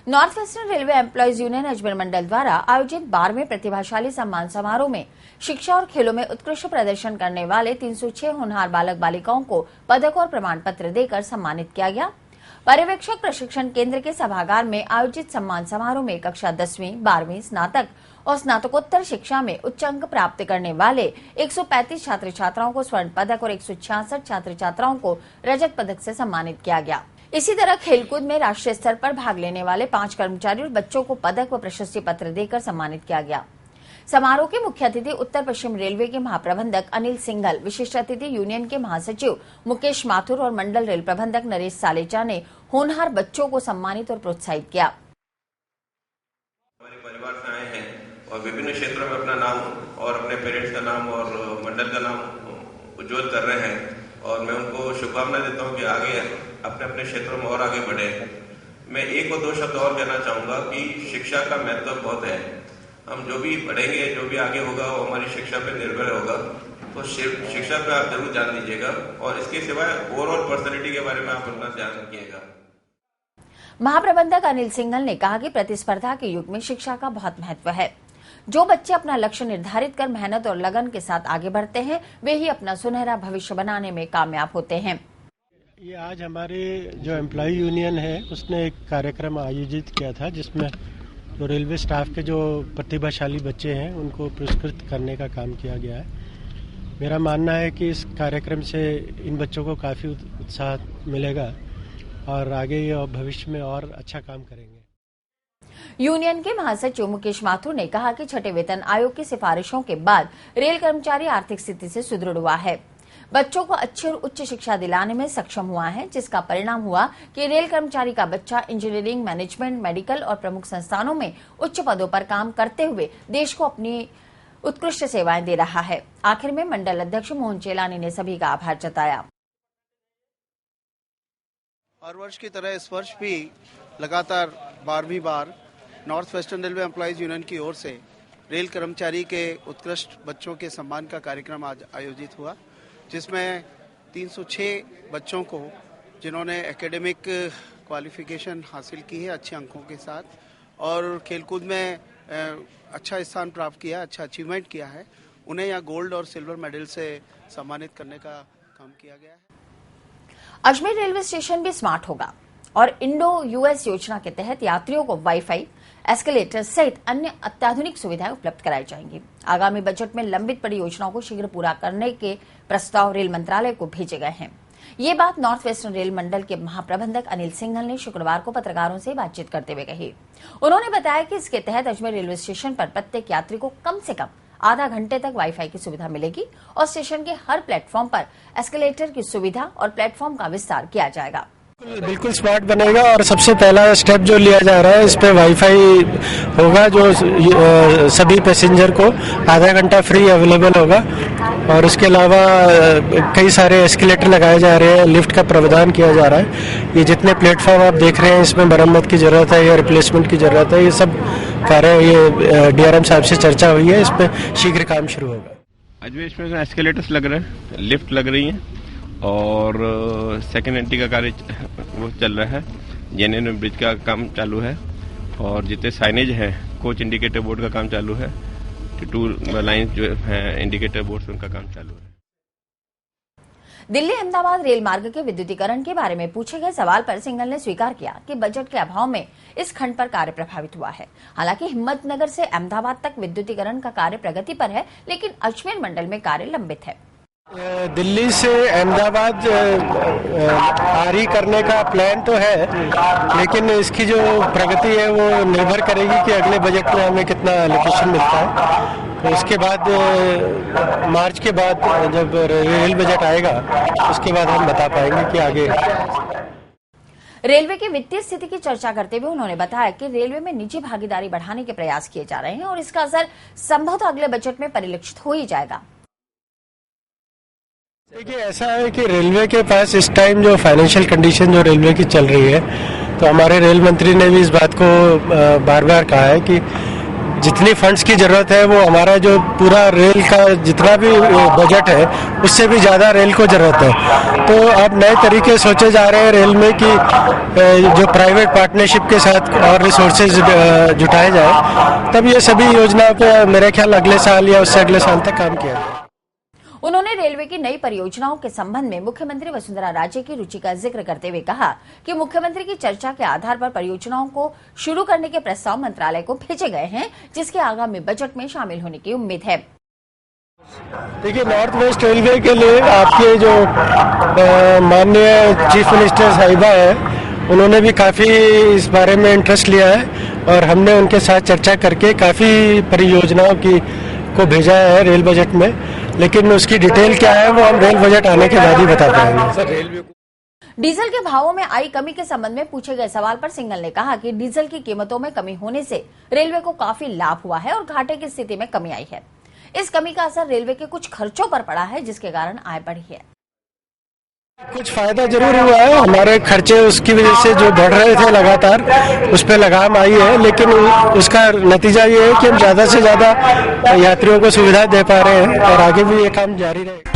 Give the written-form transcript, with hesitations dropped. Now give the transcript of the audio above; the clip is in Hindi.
North Western Railway Employees Union Ajmer मंडल द्वारा आयोजित 12वें प्रतिभाशाली सम्मान समारोह में शिक्षा और खेलों में उत्कृष्ट प्रदर्शन करने वाले 306 होनहार बालक बालिकाओं को पदक और प्रमाण पत्र देकर सम्मानित किया गया। पर्यवेक्षक प्रशिक्षण केंद्र के सभागार में आयोजित सम्मान समारोह में कक्षा 10वीं, 12वीं, स्नातक और स्नातकोत्तर शिक्षा में उच्च अंक प्राप्त करने वाले 135 छात्र छात्राओं को स्वर्ण पदक और 166 छात्र छात्राओं को रजत पदक से सम्मानित किया गया। इसी तरह खेलकूद में राष्ट्रीय स्तर पर भाग लेने वाले 5 कर्मचारी और बच्चों को पदक व प्रशस्ति पत्र देकर सम्मानित किया गया। समारोह के मुख्य अतिथि उत्तर पश्चिम रेलवे के महाप्रबंधक अनिल सिंघल, विशिष्ट अतिथि यूनियन के महासचिव मुकेश माथुर और मंडल रेल प्रबंधक नरेश सालेचा ने होनहार बच्चों को सम्मानित और प्रोत्साहित किया। हमारे परिवार से आए हैं और विभिन्न क्षेत्रों में अपना नाम और अपने पेरेंट्स का नाम और मंडल का नाम उज्जवल कर रहे हैं और मैं उनको शुभकामनाएं देता हूं कि आगे अपने अपने क्षेत्रों में और आगे बढ़े। मैं एक और दो शब्द और कहना चाहूंगा कि शिक्षा का महत्व बहुत है। हम जो भी पढ़ेंगे, जो भी आगे होगा वो हमारी शिक्षा पे निर्भर होगा, तो शिक्षा पे आप जरूर ध्यान दीजिएगा और इसके सिवाय ओवरऑल पर्सनैलिटी के बारे में आप अपना ध्यान रखिएगा। महाप्रबंधक अनिल सिंघल ने कहा कि प्रतिस्पर्धा के युग में शिक्षा का बहुत महत्व है। जो बच्चे अपना लक्ष्य निर्धारित कर मेहनत और लगन के साथ आगे बढ़ते हैं, वे ही अपना सुनहरा भविष्य बनाने में कामयाब होते हैं। ये आज हमारे जो एम्प्लॉय यूनियन है उसने एक कार्यक्रम आयोजित किया था जिसमें जो रेलवे स्टाफ के जो प्रतिभाशाली बच्चे हैं उनको पुरस्कृत करने का काम किया गया है। मेरा मानना है कि इस कार्यक्रम से इन बच्चों को काफ़ी उत्साह मिलेगा और आगे ये भविष्य में और अच्छा काम करेंगे। यूनियन के महासचिव मुकेश माथुर ने कहा कि छठे वेतन आयोग की सिफारिशों के बाद रेल कर्मचारी आर्थिक स्थिति से सुदृढ़ हुआ है, बच्चों को अच्छी और उच्च शिक्षा दिलाने में सक्षम हुआ है, जिसका परिणाम हुआ कि रेल कर्मचारी का बच्चा इंजीनियरिंग, मैनेजमेंट, मेडिकल और प्रमुख संस्थानों में उच्च पदों पर काम करते हुए देश को अपनी उत्कृष्ट सेवाएं दे रहा है। आखिर में मंडल अध्यक्ष मोहन चेलानी ने सभी का आभार जताया। हर वर्ष की तरह इस वर्ष भी लगातार 12वीं बार North Western Railway Employees Union की ओर से रेल कर्मचारी के उत्कृष्ट बच्चों के सम्मान का कार्यक्रम आज आयोजित हुआ, जिसमें 306 बच्चों को जिन्होंने एकेडमिक क्वालिफिकेशन हासिल की है अच्छे अंकों के साथ और खेलकूद में अच्छा स्थान प्राप्त किया, अच्छा अचीवमेंट किया है, उन्हें यहाँ गोल्ड और सिल्वर मेडल से सम्मानित करने का काम किया गया है। अजमेर रेलवे स्टेशन भी स्मार्ट होगा और इंडो यूएस योजना के तहत यात्रियों को वाईफाई, एस्केलेटर सहित अन्य अत्याधुनिक सुविधाएं उपलब्ध कराई जाएंगी। आगामी बजट में लंबित पड़ी योजनाओं को शीघ्र पूरा करने के प्रस्ताव रेल मंत्रालय को भेजे गए हैं। ये बात नॉर्थ वेस्टर्न रेल मंडल के महाप्रबंधक अनिल सिंघल ने शुक्रवार को पत्रकारों से बातचीत करते हुए कही। उन्होंने बताया कि इसके तहत अजमेर रेलवे स्टेशन पर प्रत्येक यात्री को कम से कम आधा घंटे तक वाईफाई की सुविधा मिलेगी और स्टेशन के हर प्लेटफॉर्म पर एस्केलेटर की सुविधा और प्लेटफॉर्म का विस्तार किया जाएगा। बिल्कुल स्मार्ट बनेगा और सबसे पहला स्टेप जो लिया जा रहा है इस पे वाईफाई होगा जो सभी पैसेंजर को आधा घंटा फ्री अवेलेबल होगा और इसके अलावा कई सारे एस्केलेटर लगाए जा रहे हैं, लिफ्ट का प्रावधान किया जा रहा है। ये जितने प्लेटफॉर्म आप देख रहे हैं इसमें मरम्मत की जरूरत है या रिप्लेसमेंट की जरूरत है, ये सब कार्य ये डीआरएम साहब से चर्चा हुई है, इस पे शीघ्र काम शुरू होगा। अजमेर इसमें एस्केलेटर्स लग रहे हैं, लिफ्ट लग रही हैं और सेकेंड एंट्री का कार्य वो चल रहा है, जेएनएन ब्रिज का काम चालू है और जितने साइनेज है, कोच इंडिकेटर बोर्ड का काम चालू है, टू लाइन जो है इंडिकेटर बोर्ड उनका काम चालू है। दिल्ली अहमदाबाद रेल मार्ग के विद्युतीकरण के बारे में पूछे गए सवाल पर सिंघल ने स्वीकार किया कि बजट के अभाव में इस खंड पर कार्य प्रभावित हुआ है। हालांकि हिम्मतनगर से अहमदाबाद तक विद्युतीकरण का कार्य प्रगति पर है, लेकिन अजमेर मंडल में कार्य लंबित है। दिल्ली से अहमदाबाद आरी करने का प्लान तो है, लेकिन इसकी जो प्रगति है वो निर्भर करेगी कि अगले बजट में हमें कितना एलोकेशन मिलता है। तो इसके बाद मार्च के बाद जब रेल बजट आएगा उसके बाद हम बता पाएंगे कि आगे। रेलवे की वित्तीय स्थिति की चर्चा करते हुए उन्होंने बताया कि रेलवे में निजी भागीदारी बढ़ाने के प्रयास किए जा रहे हैं और इसका असर संभवतः अगले बजट में परिलक्षित हो ही जाएगा। देखिए, ऐसा है कि रेलवे के पास इस टाइम जो फाइनेंशियल कंडीशन जो रेलवे की चल रही है, तो हमारे रेल मंत्री ने भी इस बात को बार बार कहा है कि जितनी फंड्स की जरूरत है वो हमारा जो पूरा रेल का जितना भी बजट है उससे भी ज़्यादा रेल को जरूरत है। तो अब नए तरीके सोचे जा रहे हैं रेल में कि जो प्राइवेट पार्टनरशिप के साथ और रिसोर्सेज जुटाए जाए, तब ये सभी योजनाओं पे मेरे ख्याल अगले साल या उससे अगले साल तक काम किया जाए। उन्होंने रेलवे की नई परियोजनाओं के संबंध में मुख्यमंत्री वसुंधरा राजे की रुचि का जिक्र करते हुए कहा कि मुख्यमंत्री की चर्चा के आधार पर परियोजनाओं को शुरू करने के प्रस्ताव मंत्रालय को भेजे गए हैं, जिसके आगामी बजट में शामिल होने की उम्मीद है। देखिए, नॉर्थ वेस्ट रेलवे के लिए आपके जो माननीय चीफ मिनिस्टर साहिबा है, उन्होंने भी काफी इस बारे में इंटरेस्ट लिया है और हमने उनके साथ चर्चा करके काफी परियोजनाओं को भेजा है रेल बजट में, लेकिन उसकी डिटेल क्या है वो हम रेल बजट आने के बाद ही बता पाएंगे। डीजल के भावों में आई कमी के संबंध में पूछे गए सवाल पर सिंघल ने कहा कि डीजल की कीमतों में कमी होने से रेलवे को काफी लाभ हुआ है और घाटे की स्थिति में कमी आई है। इस कमी का असर रेलवे के कुछ खर्चों पर पड़ा है, जिसके कारण आय बढ़ी है। कुछ फायदा जरूर हुआ है, हमारे खर्चे उसकी वजह से जो बढ़ रहे थे लगातार उस पर लगाम आई है, लेकिन उसका नतीजा ये है कि हम ज्यादा से ज्यादा यात्रियों को सुविधा दे पा रहे हैं और आगे भी ये काम जारी रहेगा।